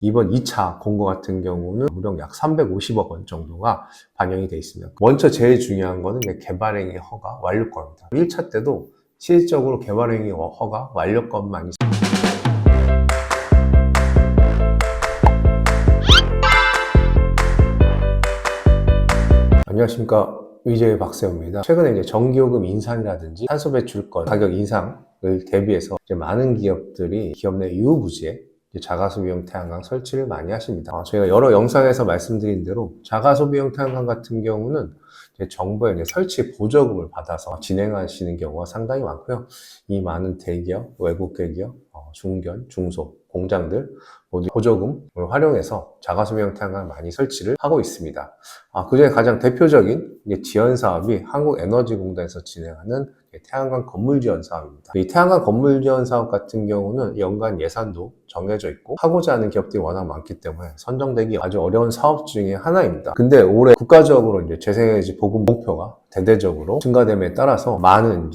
이번 2차 공고 같은 경우는 무려 약 350억 원 정도가 반영이 되어 있습니다. 먼저 제일 중요한 거는 개발행위 허가 완료권입니다. 1차 때도 실질적으로 개발행위 허가 완료권만이 안녕하십니까, 위저의 박세호입니다. 최근에 전기요금 인상이라든지 탄소 배출권 가격 인상을 대비해서 많은 기업들이 기업 내 유후부지에 자가소비용 태양광 설치를 많이 하십니다. 저희가 여러 영상에서 말씀드린 대로 자가소비용 태양광 같은 경우는 정부의 설치 보조금을 받아서 진행하시는 경우가 상당히 많고요. 이 많은 대기업, 외국 대기업, 중견, 중소, 공장들 모두 보조금을 활용해서 자가소비용 태양광을 많이 설치를 하고 있습니다. 그중에 가장 대표적인 지원사업이 한국에너지공단에서 진행하는 태양광 건물 지원 사업입니다. 이 태양광 건물 지원 사업 같은 경우는 연간 예산도 정해져 있고 하고자 하는 기업들이 워낙 많기 때문에 선정되기 아주 어려운 사업 중에 하나입니다. 근데 올해 국가적으로 재생에너지 보급 목표가 대대적으로 증가됨에 따라서 많은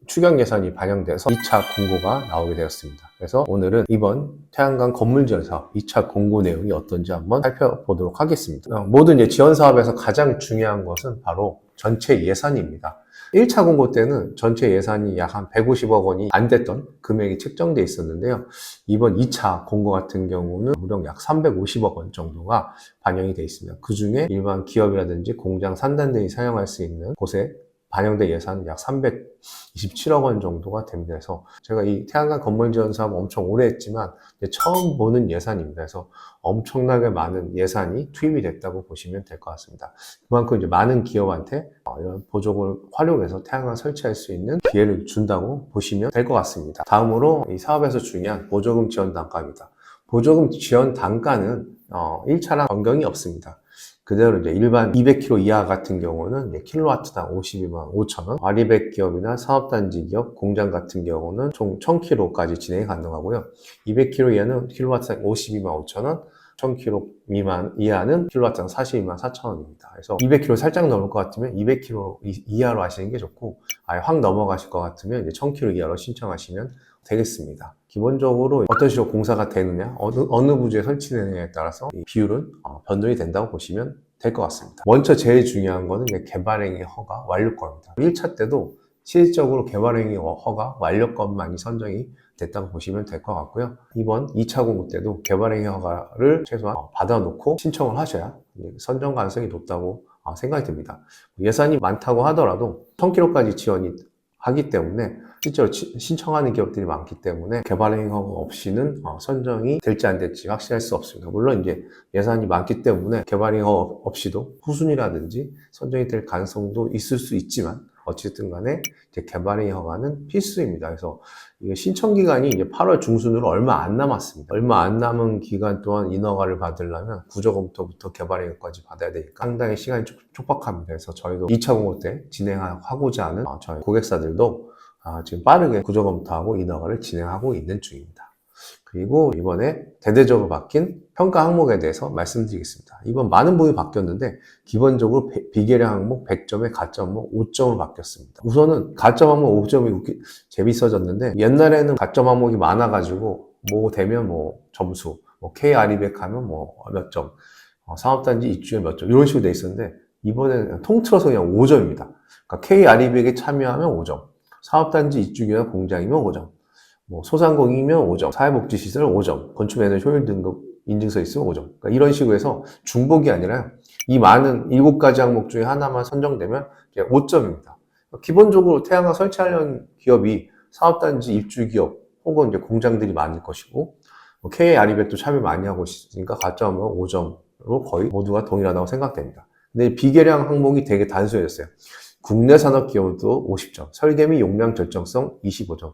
추경 예산이 반영돼서 2차 공고가 나오게 되었습니다. 그래서 오늘은 이번 태양광 건물 지원 사업 2차 공고 내용이 어떤지 한번 살펴보도록 하겠습니다. 모든 지원 사업에서 가장 중요한 것은 바로 전체 예산입니다. 1차 공고 때는 전체 예산이 약 한 150억 원이 안 됐던 금액이 책정돼 있었는데요. 이번 2차 공고 같은 경우는 무려 약 350억 원 정도가 반영이 되어 있습니다. 그 중에 일반 기업이라든지 공장, 산단들이 사용할 수 있는 곳에 반영된 예산은 약 327억 원 정도가 됩니다. 그래서 제가 이 태양광 건물 지원 사업 엄청 오래 했지만 처음 보는 예산입니다. 그래서 엄청나게 많은 예산이 투입이 됐다고 보시면 될 것 같습니다. 그만큼 많은 기업한테 이런 보조금을 활용해서 태양광 설치할 수 있는 기회를 준다고 보시면 될 것 같습니다. 다음으로 이 사업에서 중요한 보조금 지원 단가입니다. 보조금 지원 단가는 1차랑 변경이 없습니다. 그대로 일반 200kW 이하 같은 경우는 킬로와트당 52만 5천 원, 아리백 기업이나 사업단지 기업, 공장 같은 경우는 총 1000kW까지 진행이 가능하고요. 200kW 이하는 킬로와트당 52만 5천 원, 1000kW 미만 이하는 킬로와트당 42만 4천 원입니다. 그래서 200kW 살짝 넘을 것 같으면 200kW 이하로 하시는 게 좋고, 아예 확 넘어가실 것 같으면 1000kW 이하로 신청하시면 되겠습니다. 기본적으로 어떤 식으로 공사가 되느냐, 어느 부지에 설치되느냐에 따라서 이 비율은 변동이 된다고 보시면 될 것 같습니다. 먼저 제일 중요한 거는 개발행위 허가 완료권입니다. 1차 때도 실질적으로 개발행위 허가 완료권만이 선정이 됐다고 보시면 될 것 같고요. 이번 2차 공고 때도 개발행위 허가를 최소한 받아놓고 신청을 하셔야 선정 가능성이 높다고 생각이 듭니다. 예산이 많다고 하더라도 1000kW까지 지원이 하기 때문에 실제로 신청하는 기업들이 많기 때문에 개발행위 허가 없이는 선정이 될지 안 될지 확실할 수 없습니다. 물론 예산이 많기 때문에 개발행위 허가 없이도 후순위라든지 선정이 될 가능성도 있을 수 있지만 어쨌든 간에 개발행위 허가는 필수입니다. 그래서 신청 기간이 8월 중순으로 얼마 안 남았습니다. 얼마 안 남은 기간 동안 인허가를 받으려면 구조검토부터 개발행위까지 받아야 되니까 상당히 시간이 촉박합니다. 그래서 저희도 2차 공고 때 진행하고자 하는 저희 고객사들도 지금 빠르게 구조검토하고 인허가를 진행하고 있는 중입니다. 그리고 이번에 대대적으로 바뀐 평가 항목에 대해서 말씀드리겠습니다. 이번 많은 부분이 바뀌었는데 기본적으로 비계량 항목 100점에 가점 항목 5점으로 바뀌었습니다. 우선은 가점 항목 5점이 재밌어졌는데 옛날에는 가점 항목이 많아가지고 되면 점수, K-RE백 하면 몇 점, 사업단지 입주에 몇 점 이런 식으로 돼 있었는데 이번에는 통틀어서 그냥 5점입니다. 그러니까 K-RE백에 참여하면 5점, 사업단지 입주기나 공장이면 5점, 소상공인이면 5점, 사회복지시설 5점, 건축에너지 효율 등급 인증서 있으면 5점. 그러니까 이런 식으로 해서 중복이 아니라 이 많은 7가지 항목 중에 하나만 선정되면 5점입니다. 기본적으로 태양광 설치하려는 기업이 사업단지 입주기업 혹은 공장들이 많을 것이고 K-RE백도 참여 많이 하고 있으니까 가점은 5점으로 거의 모두가 동일하다고 생각됩니다. 근데 비계량 항목이 되게 단순해졌어요. 국내 산업 기업도 50점, 설계 및 용량 절정성 25점,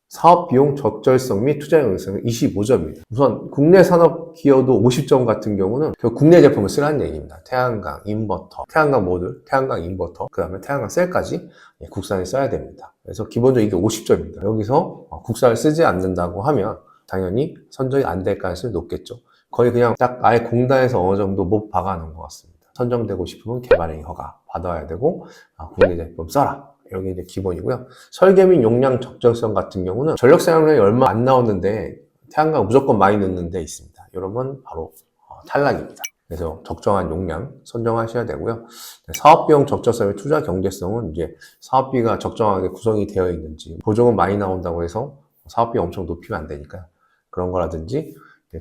사업 비용 적절성 및 투자 영향성 25점입니다. 우선 국내 산업 기업도 50점 같은 경우는 국내 제품을 쓰라는 얘기입니다. 태양광, 인버터, 태양광 모듈, 태양광 인버터, 그 다음에 태양광 셀까지 국산에 써야 됩니다. 그래서 기본적으로 이게 50점입니다. 여기서 국산을 쓰지 않는다고 하면 당연히 선정이 안 될 가능성이 높겠죠. 거의 그냥 딱 아예 공단에서 어느 정도 못 박아놓은 것 같습니다. 선정되고 싶으면 개발행위 허가 받아야 되고 국내 제품 써라. 여기 기본이고요. 설계 및 용량 적절성 같은 경우는 전력 사용량이 얼마 안 나오는데 태양광 무조건 많이 넣는 데 있습니다. 이러면 바로 탈락입니다. 그래서 적정한 용량 선정하셔야 되고요. 사업비용 적절성의 투자 경제성은 이제 사업비가 적정하게 구성이 되어 있는지, 보조금 많이 나온다고 해서 사업비 엄청 높이면 안 되니까요. 그런 거라든지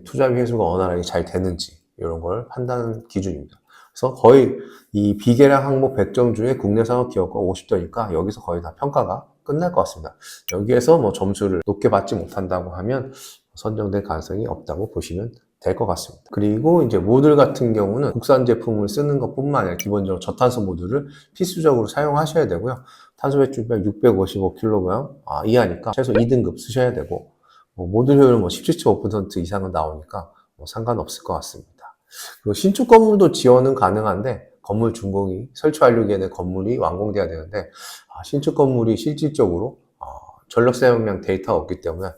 투자비 회수가 원활하게 잘 되는지 이런 걸 판단하는 기준입니다. 그래서 거의 이 비계량 항목 100점 중에 국내 산업 기업과 50점이니까 여기서 거의 다 평가가 끝날 것 같습니다. 여기에서 뭐 점수를 높게 받지 못한다고 하면 선정될 가능성이 없다고 보시면 될 것 같습니다. 그리고 이제 모듈 같은 경우는 국산 제품을 쓰는 것뿐만 아니라 기본적으로 저탄소 모듈을 필수적으로 사용하셔야 되고요. 탄소 배출량 655kg 이하니까 최소 2등급 쓰셔야 되고, 모듈 효율은 17.5% 이상은 나오니까 상관없을 것 같습니다. 그리고 신축 건물도 지원은 가능한데 건물 준공이 설치 완료기에는 건물이 완공돼야 되는데 신축 건물이 실질적으로 전력 사용량 데이터가 없기 때문에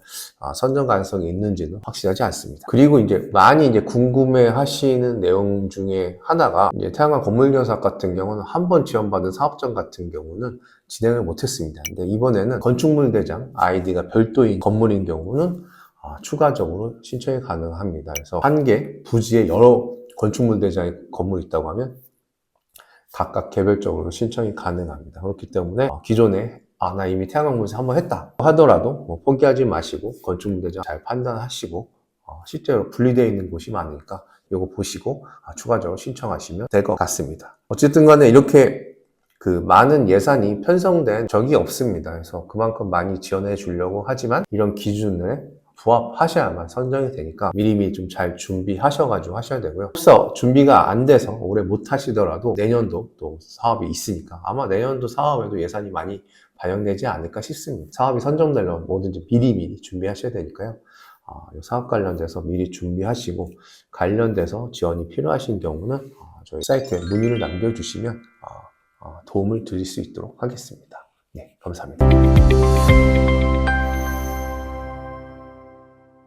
선정 가능성이 있는지는 확실하지 않습니다. 그리고 이제 많이 이제 궁금해 하시는 내용 중에 하나가 이제 태양광 건물기업 사업 같은 경우는 한 번 지원받은 사업장 같은 경우는 진행을 못했습니다. 근데 이번에는 건축물 대장 아이디가 별도인 건물인 경우는 추가적으로 신청이 가능합니다. 그래서 한 개 부지에 여러 건축물 대장의 건물이 있다고 하면 각각 개별적으로 신청이 가능합니다. 그렇기 때문에 기존에 나 이미 태양광 분석 한번 했다 하더라도 포기하지 마시고 건축물 대장 잘 판단하시고 실제로 분리되어 있는 곳이 많으니까 이거 보시고 추가적으로 신청하시면 될 것 같습니다. 어쨌든 간에 이렇게 많은 예산이 편성된 적이 없습니다. 그래서 그만큼 많이 지원해 주려고 하지만 이런 기준에 부합하셔야만 선정이 되니까 미리미리 좀 잘 준비하셔가지고 하셔야 되고요. 혹시 준비가 안 돼서 올해 못 하시더라도 내년도 또 사업이 있으니까 아마 내년도 사업에도 예산이 많이 반영되지 않을까 싶습니다. 사업이 선정되려면 뭐든지 미리미리 준비하셔야 되니까요. 이 사업 관련돼서 미리 준비하시고 관련돼서 지원이 필요하신 경우는 저희 사이트에 문의를 남겨주시면 도움을 드릴 수 있도록 하겠습니다. 네, 감사합니다.